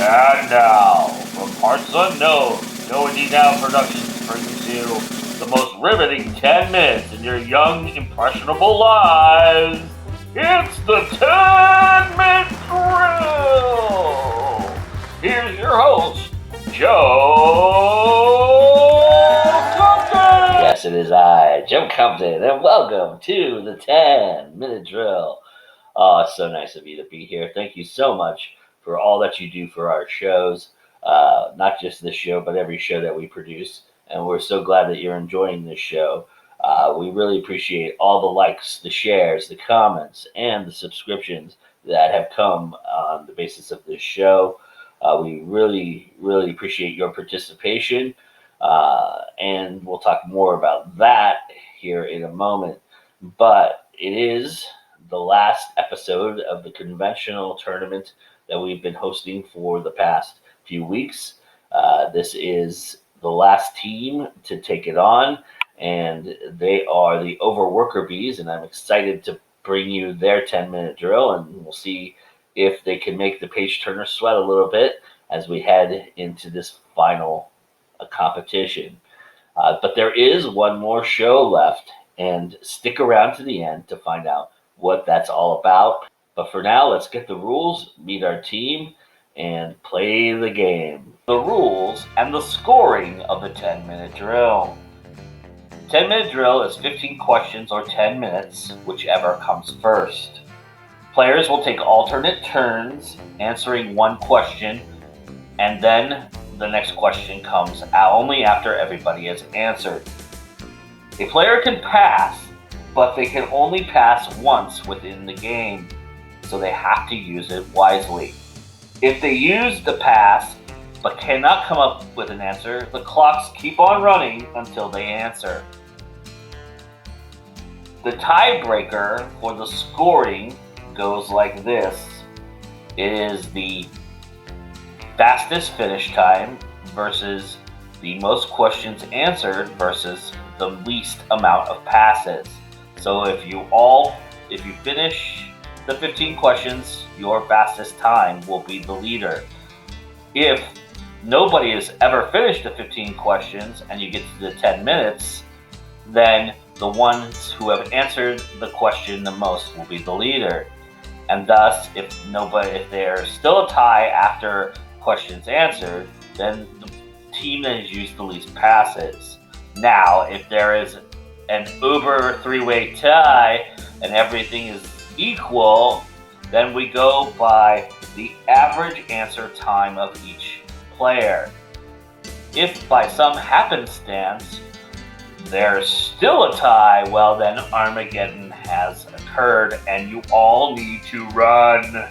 And now, from parts unknown, GoIndieNow Productions brings you the most riveting 10 minutes in your young, impressionable lives. It's the 10-Minute Drill! Here's your host, Joe Compton! Yes, it is I, Joe Compton, and welcome to the 10-Minute Drill. Oh, it's so nice of you to be here. Thank you so much for all that you do for our shows, not just this show, but every show that we produce. And we're so glad that you're enjoying this show. We really appreciate all the likes, the shares, the comments, and the subscriptions that have come on the basis of this show. We really, really appreciate your participation. And we'll talk more about that here in a moment. But it is the last episode of the conventional tournament that we've been hosting for the past few weeks. This is the last team to take it on, and they are the Overworker Bees, and I'm excited to bring you their 10-minute drill, and we'll see if they can make the page turner sweat a little bit as we head into this final competition. But there is one more show left, and stick around to the end to find out what that's all about. But for now, let's get the rules, meet our team, and play the game. The rules and the scoring of the 10-minute drill. 10-minute drill is 15 questions or 10 minutes, whichever comes first. Players will take alternate turns answering one question, and then the next question comes only after everybody has answered. A player can pass, but they can only pass once within the game, so they have to use it wisely. If they use the pass but cannot come up with an answer, the clocks keep on running until they answer. The tiebreaker for the scoring goes like this. It is the fastest finish time versus the most questions answered versus the least amount of passes. So if you finish the 15 questions, your fastest time will be the leader. If nobody has ever finished the 15 questions and you get to the 10 minutes, then the ones who have answered the question the most will be the leader. And thus, if there's still a tie after questions answered, then the team that has used the least passes. Now, if there is an uber three-way tie and everything is equal, then we go by the average answer time of each player. If by some happenstance there's still a tie, well then Armageddon has occurred and you all need to run.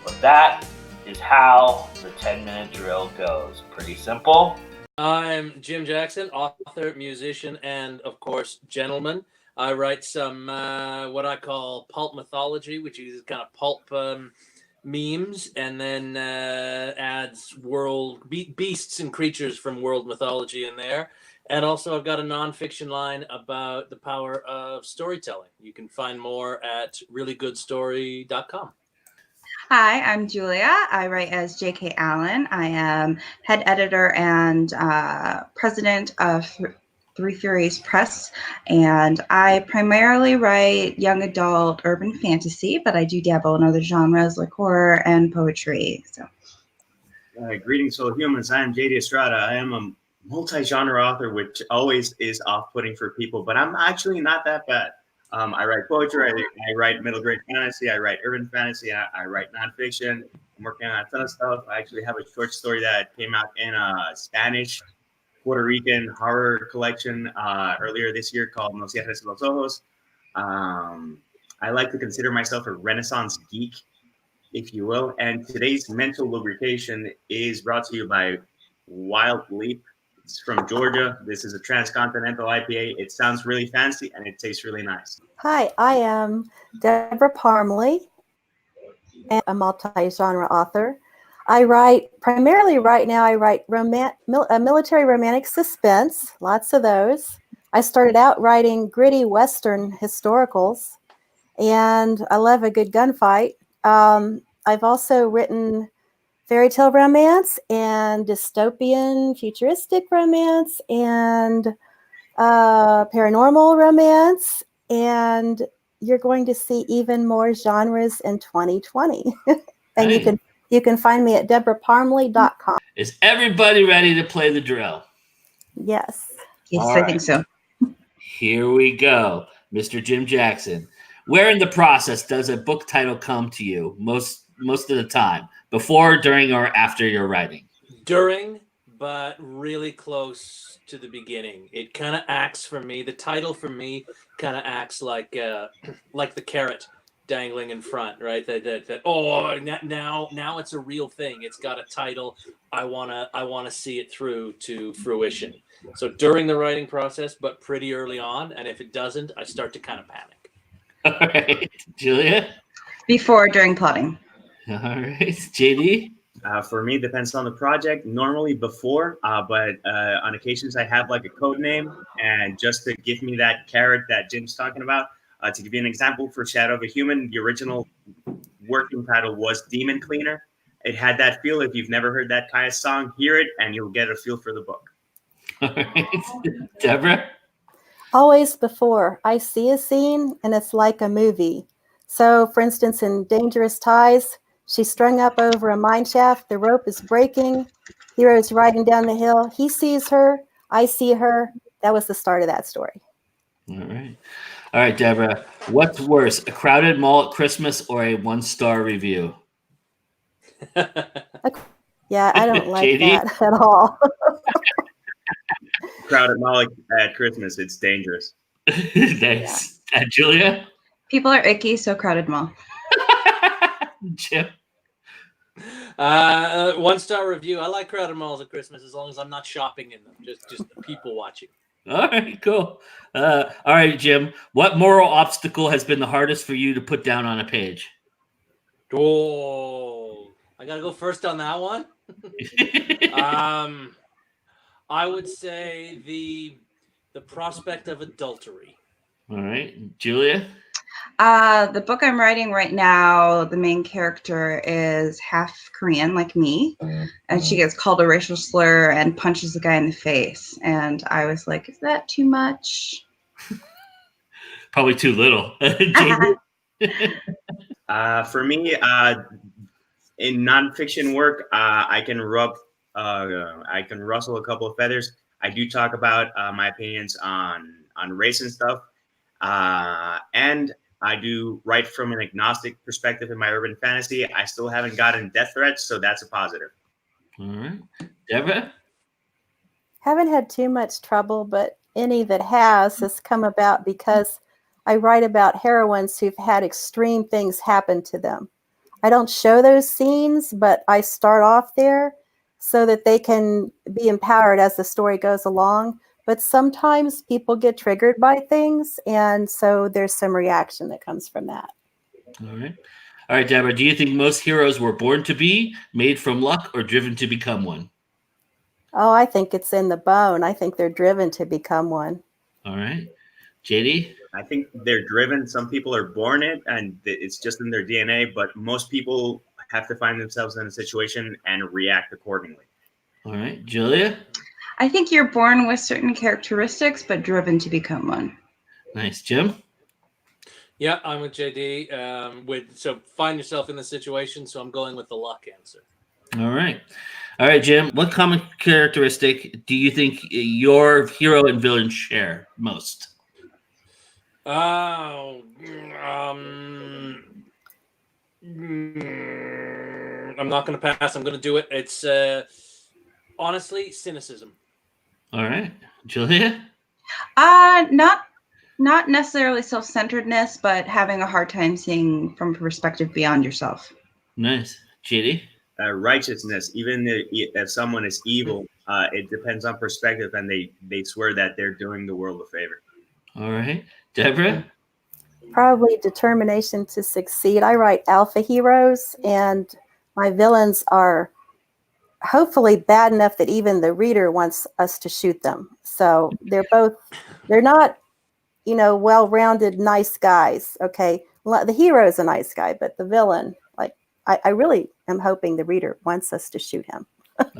But that is how the 10-minute drill goes. Pretty simple. I'm Jim Jackson, author, musician, and of course, gentleman. I write some what I call pulp mythology, which is kind of pulp memes, and then adds world beasts and creatures from world mythology in there. And also, I've got a nonfiction line about the power of storytelling. You can find more at reallygoodstory.com. Hi, I'm Julia. I write as J.K. Allen. I am head editor and president of Three Furies Press, and I primarily write young adult urban fantasy, but I do dabble in other genres like horror and poetry. So, greetings, fellow humans. I am J.D. ESTRADA. I am a multi-genre author, which always is off-putting for people, but I'm actually not that bad. I write poetry, I write middle grade fantasy, I write urban fantasy, I write nonfiction. I'm working on a ton of stuff. I actually have a short story that came out in a Spanish Puerto Rican horror collection earlier this year called No Cierres los Ojos. I like to consider myself a Renaissance geek, if you will. And today's mental lubrication is brought to you by Wild Leap. It's from Georgia. This is a transcontinental IPA. It sounds really fancy and it tastes really nice. Hi, I am DEBRA PARMLEY, and a multi-genre author. I write primarily right now. I write military romantic suspense, lots of those. I started out writing gritty Western historicals, and I love a good gunfight. I've also written fairy tale romance and dystopian futuristic romance and paranormal romance, and you're going to see even more genres in 2020. And Hey. you can find me at DebraParmley.com. Is everybody ready to play the drill? Yes. Yes, All I right. think so. Here we go, Mr. Jim Jackson. Where in the process does a book title come to you most of the time? Before, during, or after your writing? During, but really close to the beginning. It kind of acts for me. The title for me kind of acts like the carrot dangling in front, right? That oh, now it's a real thing. It's got a title. I wanna see it through to fruition. So during the writing process, but pretty early on, and if it doesn't, I start to kind of panic. All right, Julia. Before, during plotting. All right, JD. For me, depends on the project. Normally before, but on occasions I have like a code name, and just to give me that carrot that Jim's talking about. To give you an example, for Shadow of a Human, the original working title was Demon Cleaner. It had that feel. If you've never heard that Kaya song, hear it, and you'll get a feel for the book. All right, Deborah. Always before. I see a scene and it's like a movie. So, for instance, in Dangerous Ties, she's strung up over a mine shaft. The rope is breaking. Hero's riding down the hill. He sees her. I see her. That was the start of that story. All right, Deborah. What's worse, a crowded mall at Christmas or a 1-star review? Yeah, I don't like JD? that at all. Crowded mall at Christmas, it's dangerous. Thanks. Julia? People are icky, so crowded mall. Jim? 1-star review. I like crowded malls at Christmas as long as I'm not shopping in them. Just people watching. All right, cool. All right, Jim. What moral obstacle has been the hardest for you to put down on a page? Oh, I gotta go first on that one. I would say the prospect of adultery. All right, Julia? The book I'm writing right now, the main character is half Korean, like me, and she gets called a racial slur and punches the guy in the face. And I was like, is that too much? Probably too little. JD? For me, in nonfiction work, I can rustle a couple of feathers. I do talk about my opinions on race and stuff, and I do write from an agnostic perspective in my urban fantasy. I still haven't gotten death threats, so that's a positive. All right, Deborah? Haven't had too much trouble, but any that has come about because I write about heroines who've had extreme things happen to them. I don't show those scenes, but I start off there so that they can be empowered as the story goes along. But sometimes people get triggered by things, and so there's some reaction that comes from that. All right, Deborah. Do you think most heroes were born to be, made from luck, or driven to become one? Oh, I think it's in the bone. I think they're driven to become one. All right, JD? I think they're driven. Some people are born it, and it's just in their DNA. But most people have to find themselves in a situation and react accordingly. All right, Julia? I think you're born with certain characteristics, but driven to become one. Nice. Jim? Yeah, I'm with JD. So find yourself in the situation. So I'm going with the luck answer. All right, Jim. What common characteristic do you think your hero and villain share most? Oh, I'm not going to pass. I'm going to do it. It's honestly cynicism. All right, Julia? Not necessarily self-centeredness, but having a hard time seeing from a perspective beyond yourself. Nice. JD? Righteousness, even if someone is evil, it depends on perspective, and they swear that they're doing the world a favor. All right, Deborah? Probably determination to succeed. I write alpha heroes, and my villains are hopefully bad enough that even the reader wants us to shoot them. So they're not, well-rounded, nice guys. Okay. The hero is a nice guy, but the villain, like, I really am hoping the reader wants us to shoot him.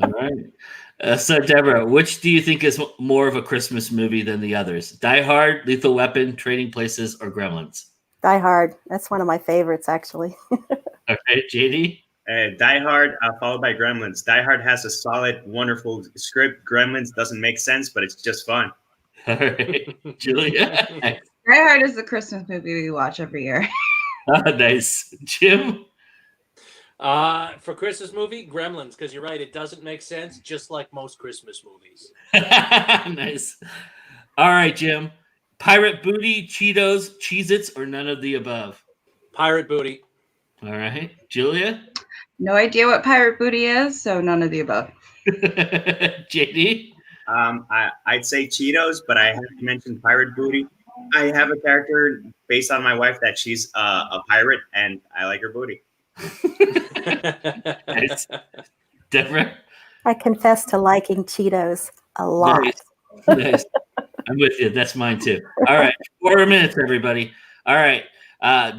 All right. So, Deborah, which do you think is more of a Christmas movie than the others? Die Hard, Lethal Weapon, Trading Places, or Gremlins? Die Hard. That's one of my favorites, actually. Okay, JD? Die Hard, followed by Gremlins. Die Hard has a solid, wonderful script. Gremlins doesn't make sense, but it's just fun. All right. Julia? Die Hard is the Christmas movie we watch every year. Oh, nice. Jim? For Christmas movie, Gremlins, because you're right, it doesn't make sense, just like most Christmas movies. Nice. All right, Jim. Pirate Booty, Cheetos, Cheez-Its, or none of the above? Pirate Booty. All right. Julia? No idea what pirate booty is, so none of the above. JD? I'd say Cheetos, but I have to mention Pirate Booty. I have a character based on my wife that she's a pirate, and I like her booty. Nice. Deborah? I confess to liking Cheetos a lot. Nice. Nice. I'm with you. That's mine too. All right. 4 minutes, everybody. All right.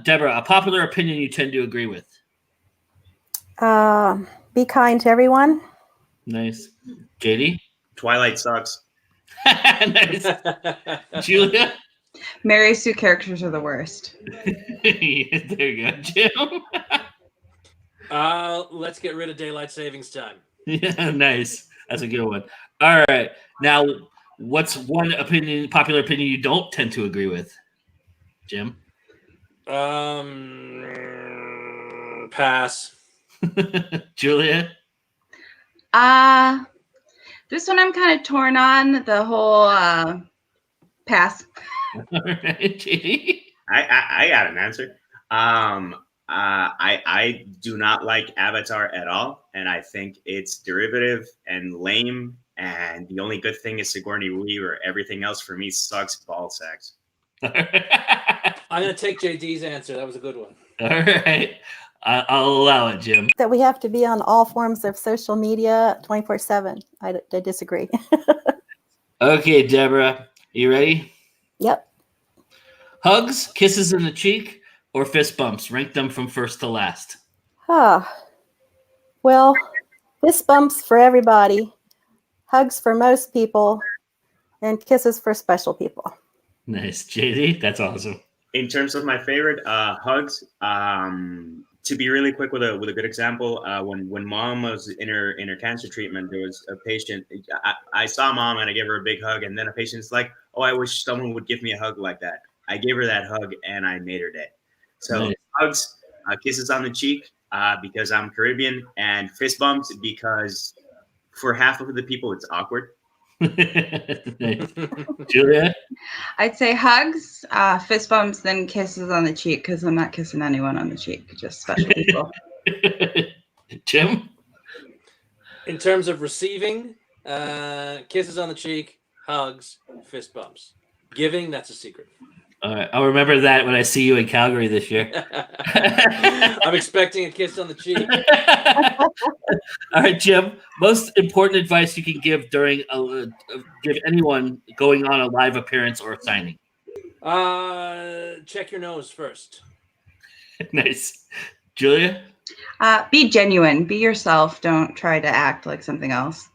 Deborah, a popular opinion you tend to agree with. Be kind to everyone. Nice. JD? Twilight sucks. Nice. Julia? Mary Sue characters are the worst. There you go. Jim? Let's get rid of daylight savings time. Yeah, nice. That's a good one. All right. Now, what's one popular opinion you don't tend to agree with? Jim? Pass. Julia? This one I'm kind of torn on. The whole pass. All right, JD? I got an answer. I do not like Avatar at all, and I think it's derivative and lame. And the only good thing is Sigourney Weaver. Everything else for me sucks ball sacks. I'm going to take JD's answer. That was a good one. All right. I'll allow it, Jim. That we have to be on all forms of social media 24/7. I disagree. Okay, Deborah, you ready? Yep. Hugs, kisses in the cheek, or fist bumps? Rank them from first to last. Well, fist bumps for everybody, hugs for most people, and kisses for special people. Nice. JD, that's awesome. In terms of my favorite, hugs. To be really quick with a good example, when Mom was in her cancer treatment, there was a patient. I saw Mom and I gave her a big hug, and then a patient's like, "Oh, I wish someone would give me a hug like that." I gave her that hug and I made her day. So Nice. Hugs, kisses on the cheek because I'm Caribbean, and fist bumps because for half of the people it's awkward. Nice. Julia? I'd say hugs, fist bumps, then kisses on the cheek, because I'm not kissing anyone on the cheek, just special people. Jim? In terms of receiving, kisses on the cheek, hugs, fist bumps. Giving, that's a secret. All right. I'll remember that when I see you in Calgary this year. I'm expecting a kiss on the cheek. All right, Jim. Most important advice you can give during give anyone going on a live appearance or signing. Check your nose first. Nice. Julia? Be genuine. Be yourself. Don't try to act like something else.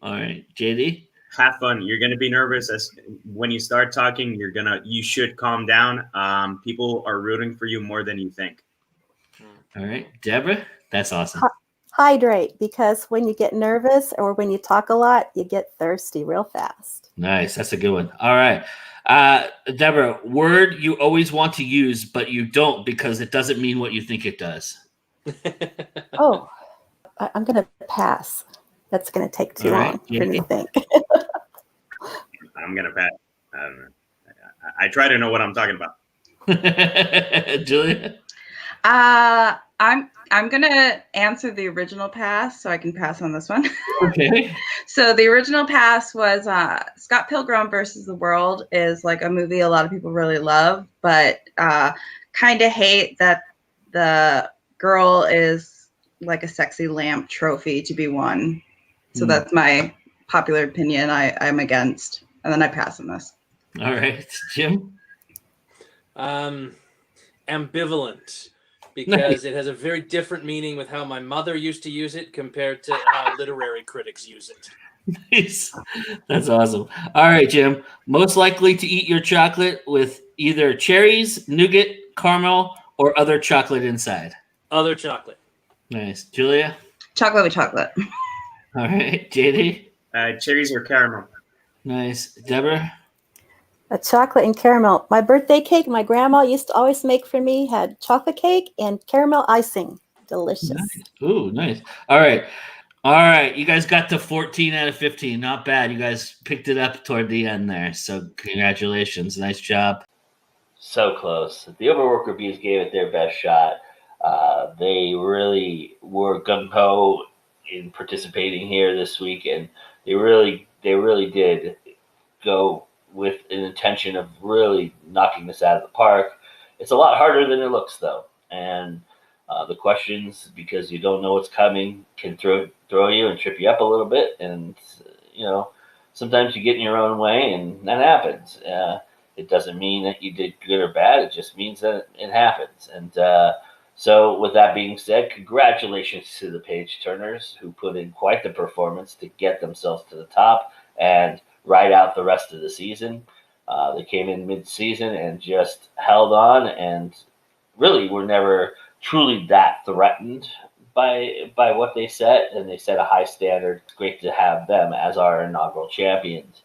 All right. JD? Have fun. You're going to be nervous when you start talking. You should calm down. People are rooting for you more than you think. All right. Deborah? That's awesome. Hydrate, because when you get nervous or when you talk a lot, you get thirsty real fast. Nice. That's a good one. All right. Deborah, word you always want to use, but you don't because it doesn't mean what you think it does. Oh, I'm going to pass. That's going to take too All right. long for me to think. I'm going to pass. I don't know. I try to know what I'm talking about. Julia? I'm gonna answer the original pass, so I can pass on this one. Okay. So the original pass was Scott Pilgrim versus the World is like a movie a lot of people really love, but kind of hate that the girl is like a sexy lamp trophy to be won. So that's my popular opinion. I'm against, and then I pass on this. All right. Jim? Ambivalent. because it has a very different meaning with how my mother used to use it compared to how literary critics use it. Nice. That's awesome. All right, Jim. Most likely to eat your chocolate with either cherries, nougat, caramel, or other chocolate inside. Other chocolate. Nice. Julia? Chocolate with chocolate. All right. JD? Cherries or caramel. Nice. Deborah? A chocolate and caramel. My birthday cake, my grandma used to always make for me, had chocolate cake and caramel icing. Delicious. Nice. Ooh, nice. All right. All right. You guys got to 14 out of 15. Not bad. You guys picked it up toward the end there. So congratulations. Nice job. So close. The Overworker Bees gave it their best shot. They really were gung-ho in participating here this week, and they really did go with an intention of really knocking this out of the park. It's a lot harder than it looks, though, and the questions, because you don't know what's coming, can throw you and trip you up a little bit, and sometimes you get in your own way, and that happens. It doesn't mean that you did good or bad. It just means that it happens. And so with that being said, congratulations to the page turners who put in quite the performance to get themselves to the top and ride out the rest of the season. They came in mid-season and just held on, and really were never truly that threatened by what they set, and they set a high standard. It's great to have them as our inaugural champions.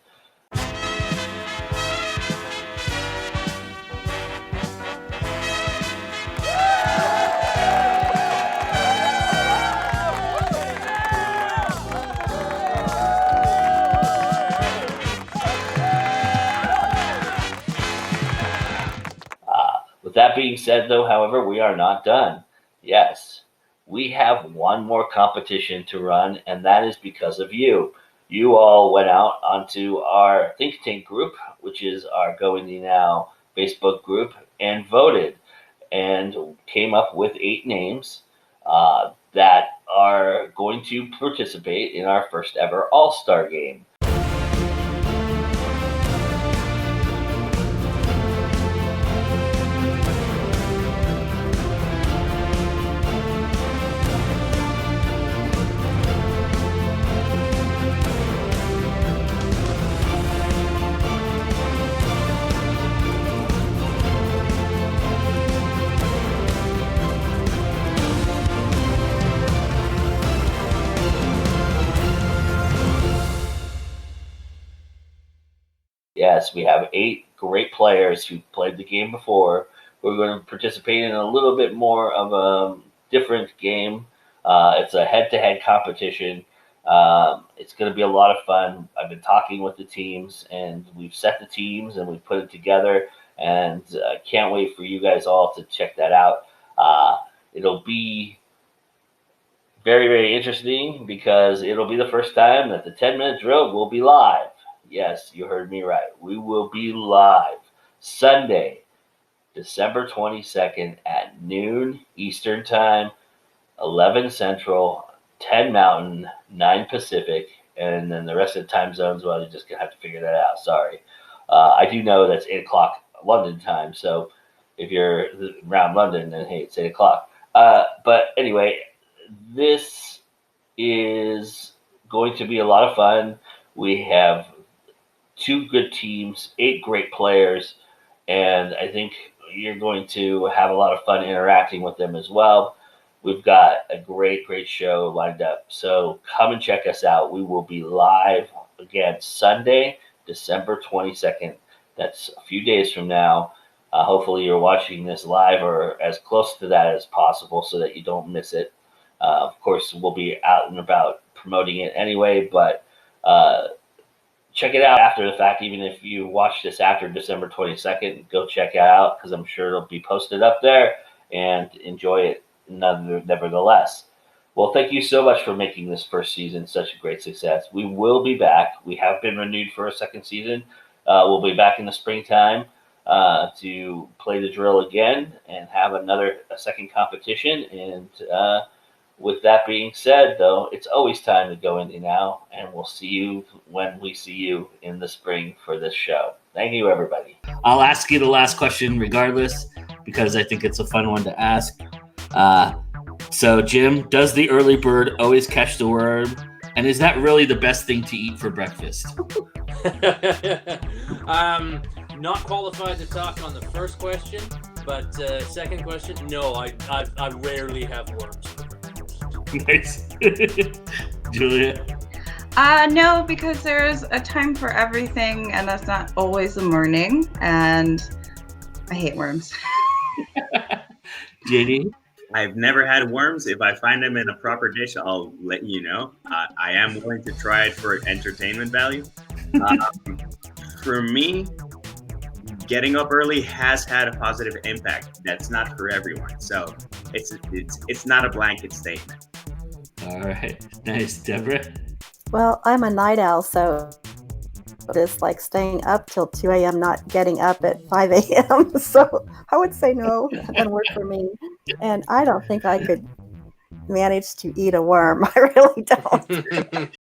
With that being said, though, however, we are not done. Yes, we have one more competition to run, and that is because of you. You all went out onto our think tank group, which is our GoIndieNow Facebook group, and voted and came up with 8 names that are going to participate in our first ever All-Star game. Yes, we have 8 great players who played the game before. We're going to participate in a little bit more of a different game. It's a head-to-head competition. It's going to be a lot of fun. I've been talking with the teams, and we've set the teams, and we've put it together, and I can't wait for you guys all to check that out. It'll be very, very interesting because it'll be the first time that the 10-minute drill will be live. Yes, you heard me right. We will be live Sunday, December 22nd at noon Eastern Time, 11 Central, 10 Mountain, 9 Pacific, and then the rest of the time zones, well, you're just going to have to figure that out. Sorry. I do know that's 8 o'clock London time, so if you're around London, then hey, it's 8 o'clock. But anyway, this is going to be a lot of fun. We have 2 good teams, 8 great players, and I think you're going to have a lot of fun interacting with them as well. We've got a great, great show lined up. So come and check us out. We will be live again Sunday, December 22nd. That's a few days from now. Hopefully you're watching this live or as close to that as possible so that you don't miss it. Of course, we'll be out and about promoting it anyway, but check it out after the fact. Even if you watch this after December 22nd, go check it out because I'm sure it'll be posted up there, and enjoy it nevertheless. Well, thank you so much for making this first season such a great success. We will be back. We have been renewed for a second season. We'll be back in the springtime to play the drill again and have a second competition. And with that being said, though, it's always time to go indie now, and we'll see you when we see you in the spring for this show. Thank you, everybody. I'll ask you the last question regardless, because I think it's a fun one to ask. So, Jim, does the early bird always catch the worm? And is that really the best thing to eat for breakfast? Not qualified to talk on the first question, but second question, no, I rarely have worms for breakfast. Nice. Julia? No, because there's a time for everything, and that's not always the morning. And I hate worms. JD? I've never had worms. If I find them in a proper dish, I'll let you know. I am willing to try it for entertainment value. For me, getting up early has had a positive impact. That's not for everyone, so it's not a blanket statement. All right. Nice. Deborah? Well, I'm a night owl, so just like staying up till 2 a.m., not getting up at 5 a.m. So I would say no, that doesn't work for me. And I don't think I could manage to eat a worm. I really don't.